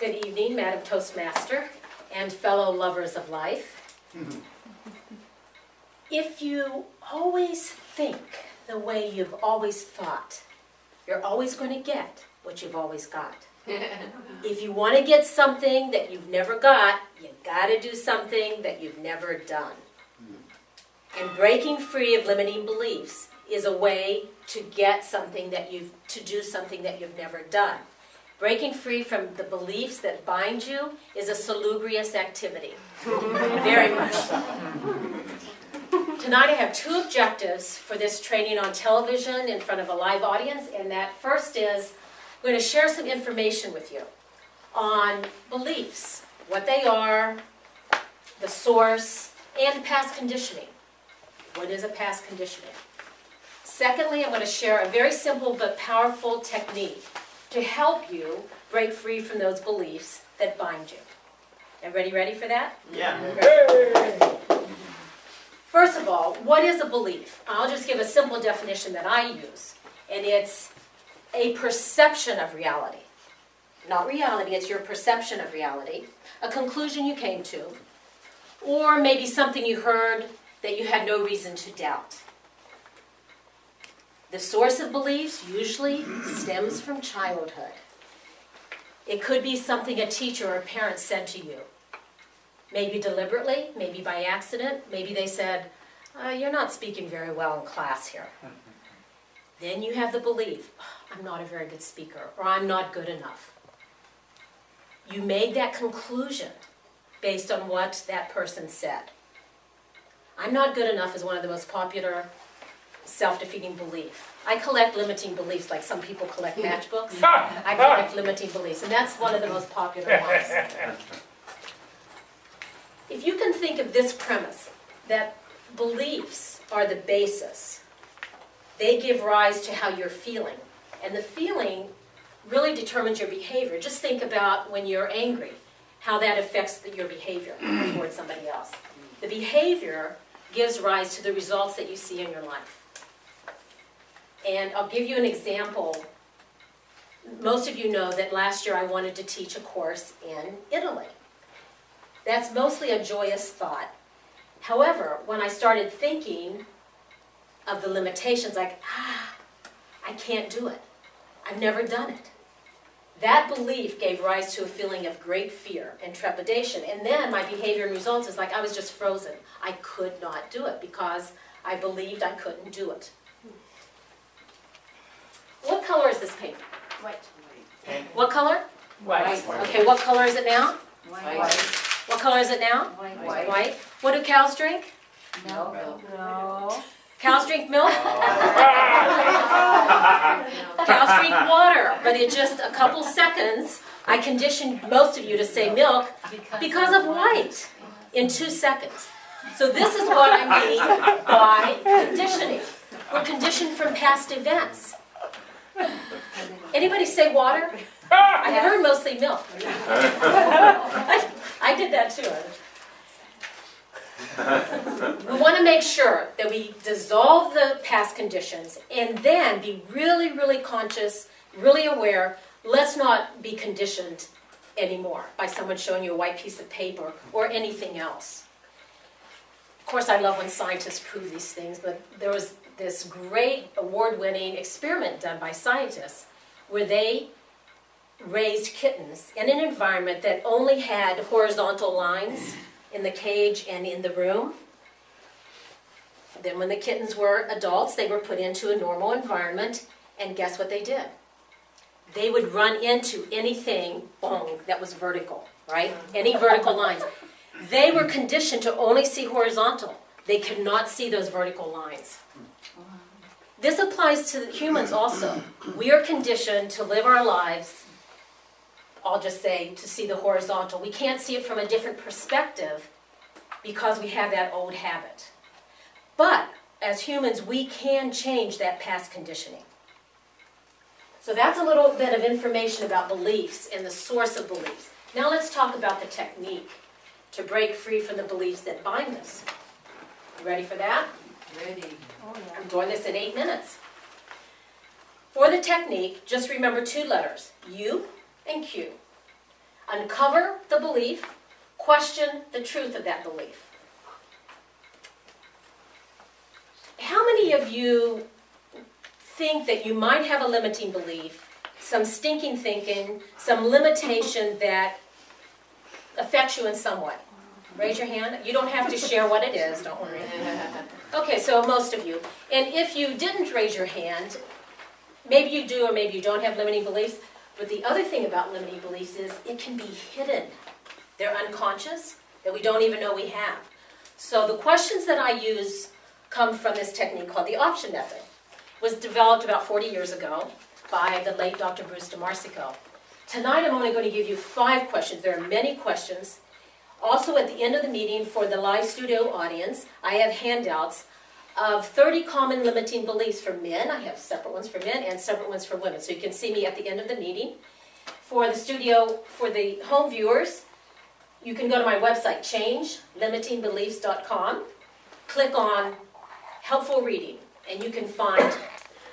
Good evening, Madam Toastmaster and fellow lovers of life. If you always think the way you've always thought, you're always going to get what you've always got. If you want to get something that you've never got, you got to do something that you've never done. And breaking free of limiting beliefs is a way to get something to do something that you've never done. Breaking free from the beliefs that bind you is a salubrious activity. Very much so. Tonight I have two objectives for this training on television in front of a live audience, and that first is I'm going to share some information with you on beliefs, what they are, the source, and past conditioning. What is a past conditioning? Secondly, I'm going to share a very simple but powerful technique to help you break free from those beliefs that bind you. Everybody ready for that? Yeah. First of all, what is a belief? I'll just give a simple definition that I use, and it's a perception of reality. Not reality, it's your perception of reality, a conclusion you came to, or maybe something you heard that you had no reason to doubt. The source of beliefs usually stems from childhood. It could be something a teacher or a parent said to you. Maybe deliberately, maybe by accident. Maybe they said, you're not speaking very well in class here. Then you have the belief, I'm not a very good speaker, or I'm not good enough. You made that conclusion based on what that person said. I'm not good enough is one of the most popular self-defeating beliefs. I collect limiting beliefs like some people collect matchbooks. I collect limiting beliefs, and that's one of the most popular ones. If you can think of this premise, that beliefs are the basis, they give rise to how you're feeling. And the feeling really determines your behavior. Just think about when you're angry, how that affects your behavior towards somebody else. The behavior gives rise to the results that you see in your life. And I'll give you an example. Most of you know that last year I wanted to teach a course in Italy. That's mostly a joyous thought. However, when I started thinking of the limitations, like, I can't do it. I've never done it. That belief gave rise to a feeling of great fear and trepidation. And then my behavior and results is like I was just frozen. I could not do it because I believed I couldn't do it. What color is this paper? White. What color? White. Okay, what color is it now? White. What color is it now? White. White. What do cows drink? No. No. Cows drink milk? Cows drink water, but in just a couple seconds, I conditioned most of you to say milk because of white in 2 seconds. So this is what I mean by conditioning. We're conditioned from past events. Anybody say water? I heard mostly milk. I did that too. We want to make sure that we dissolve the past conditions and then be really, really conscious, really aware. Let's not be conditioned anymore by someone showing you a white piece of paper or anything else. Of course, I love when scientists prove these things, but there was this great award-winning experiment done by scientists where they raised kittens in an environment that only had horizontal lines in the cage and in the room. Then when the kittens were adults, they were put into a normal environment, and guess what they did? They would run into anything, boom, that was vertical, right? Any vertical lines. They were conditioned to only see horizontal. They could not see those vertical lines. This applies to humans also. We are conditioned to live our lives, I'll just say, to see the horizontal. We can't see it from a different perspective because we have that old habit. But as humans, we can change that past conditioning. So that's a little bit of information about beliefs and the source of beliefs. Now let's talk about the technique to break free from the beliefs that bind us. You ready for that? Ready. I'm doing this in 8 minutes. For the technique, just remember 2 letters, U and Q. uncover the belief, question the truth of that belief. How many of you think that you might have a limiting belief, some stinking thinking, some limitation that affects you in some way? Raise your hand. You don't have to share what it is, don't worry. Okay, so most of you. And if you didn't raise your hand, maybe you do or maybe you don't have limiting beliefs, but the other thing about limiting beliefs is it can be hidden. They're unconscious, that we don't even know we have. So the questions that I use come from this technique called the option method. It was developed about 40 years ago by the late Dr. Bruce DeMarsico. Tonight I'm only going to give you 5 questions. There are many questions. Also at the end of the meeting for the live studio audience, I have handouts of 30 common limiting beliefs for men. I have separate ones for men and separate ones for women. So you can see me at the end of the meeting. For the studio, for the home viewers, you can go to my website, changelimitingbeliefs.com, click on helpful reading, and you can find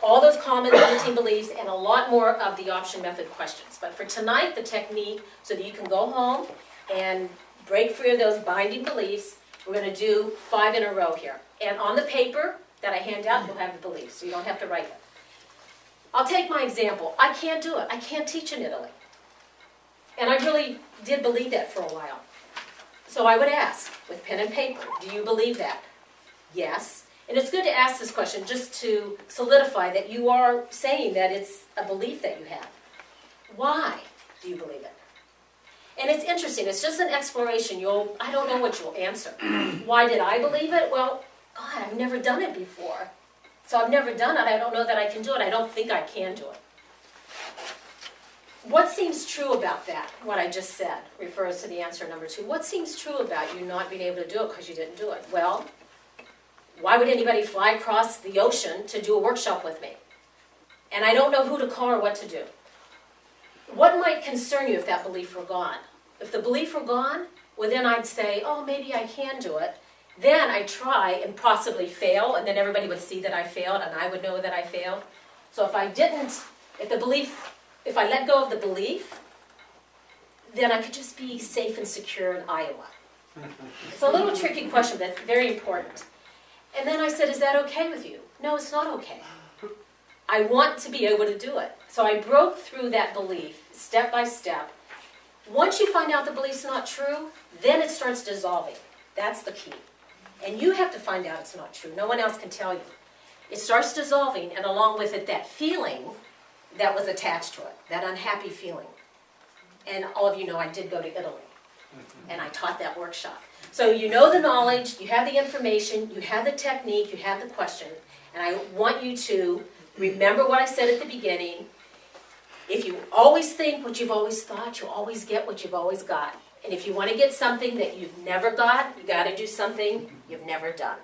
all those common limiting beliefs and a lot more of the option method questions. But for tonight, the technique, so that you can go home and break free of those binding beliefs, we're going to do 5 in a row here. And on the paper that I hand out, you'll have the beliefs, so you don't have to write them. I'll take my example. I can't do it. I can't teach in Italy. And I really did believe that for a while. So I would ask, with pen and paper, do you believe that? Yes. And it's good to ask this question just to solidify that you are saying that it's a belief that you have. Why do you believe it? And it's interesting. It's just an exploration. I don't know what you'll answer. Why did I believe it? Well, God, I've never done it before. So I've never done it. I don't know that I can do it. I don't think I can do it. What seems true about that, what I just said, refers to the answer number 2. What seems true about you not being able to do it because you didn't do it? Well, why would anybody fly across the ocean to do a workshop with me? And I don't know who to call or what to do. What might concern you if that belief were gone? If the belief were gone, well then I'd say, oh, maybe I can do it. Then I try and possibly fail, and then everybody would see that I failed, and I would know that I failed. So if I let go of the belief, then I could just be safe and secure in Iowa. It's a little tricky question, but it's very important. And then I said, is that okay with you? No, it's not okay. I want to be able to do it. So I broke through that belief step by step. Once you find out the belief's not true, then it starts dissolving. That's the key. And you have to find out it's not true. No one else can tell you. It starts dissolving, and along with it, that feeling that was attached to it, that unhappy feeling. And all of you know I did go to Italy, and I taught that workshop. So you know the knowledge, you have the information, you have the technique, you have the question, and I want you to remember what I said at the beginning. If you always think what you've always thought, you'll always get what you've always got. And if you want to get something that you've never got, you got to do something you've never done.